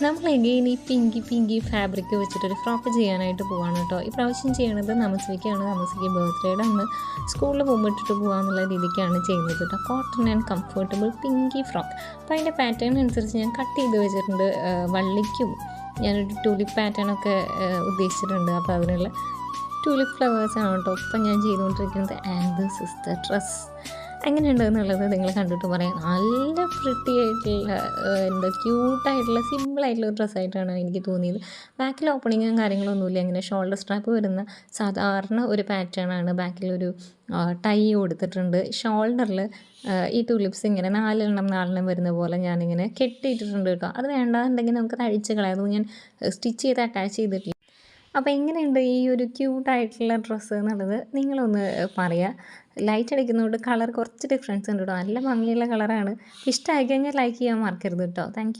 നമ്മൾ എഗെയിൻ ഈ പിങ്കി ഫാബ്രിക് വെച്ചിട്ടൊരു ഫ്രോക്ക് ചെയ്യാനായിട്ട് പോവാണ് കേട്ടോ. ഈ പ്രാവശ്യം ചെയ്യണത് നമസ്വിക്കാണ്. നമസ്വിക്ക് ബർത്ത്ഡേയുടെ അന്ന് സ്കൂളിൽ പോകുമ്പോൾ ഇട്ടിട്ട് പോകാമെന്നുള്ള രീതിക്കാണ് ചെയ്യുന്നത് കേട്ടോ. Cotton and comfortable Pinky frock. അപ്പോൾ അതിൻ്റെ പാറ്റേൺ അനുസരിച്ച് ഞാൻ കട്ട് ചെയ്ത് വെച്ചിട്ടുണ്ട്. വള്ളിക്കും ഞാനൊരു ടൂലിപ്പ് പാറ്റേണൊക്കെ ഉദ്ദേശിച്ചിട്ടുണ്ട്. അപ്പോൾ അതിനുള്ള ടൂലിപ്പ് ഫ്ലവേഴ്സാണ് കേട്ടോ ഇപ്പം ഞാൻ ചെയ്തുകൊണ്ടിരിക്കുന്നത്. And this is the dress. എങ്ങനെയുണ്ട് എന്നുള്ളത് നിങ്ങൾ കണ്ടിട്ട് പറയാം. നല്ല പ്രിട്ടി ആയിട്ടുള്ള ക്യൂട്ടായിട്ടുള്ള സിമ്പിളായിട്ടുള്ള ഒരു ഡ്രസ്സായിട്ടാണ് എനിക്ക് തോന്നിയത്. ബാക്കിൽ ഓപ്പണിങ്ങും കാര്യങ്ങളൊന്നുമില്ല. ഇങ്ങനെ ഷോൾഡർ സ്ട്രാപ്പ് വരുന്ന സാധാരണ ഒരു പാറ്റേണാണ്. ബാക്കിലൊരു ടൈ കൊടുത്തിട്ടുണ്ട്. ഷോൾഡറിൽ ഈ ടുലിപ്സ് ഇങ്ങനെ നാലെണ്ണം വരുന്ന പോലെ ഞാനിങ്ങനെ കെട്ടിയിട്ടിട്ടുണ്ട് കേട്ടോ. അത് വേണ്ടാന്നുണ്ടെങ്കിൽ നമുക്കത് അഴിച്ച് കളയാം. അത് ഞാൻ സ്റ്റിച്ച് ചെയ്ത് അറ്റാച്ച് ചെയ്തിട്ടില്ല. അപ്പോൾ എങ്ങനെയുണ്ട് ഈ ഒരു ക്യൂട്ടായിട്ടുള്ള ഡ്രസ്സ് എന്നുള്ളത് നിങ്ങളൊന്ന് പറയുക. ലൈറ്റ് അടിക്കുന്നതുകൊണ്ട് കളർ കുറച്ച് ഡിഫറൻസ് ഉണ്ട് കേട്ടോ. നല്ല ഭംഗിയുള്ള കളറാണ്. ഇഷ്ടമായി കഴിഞ്ഞാൽ ലൈക്ക് ചെയ്യാൻ മറക്കരുത് കേട്ടോ. താങ്ക്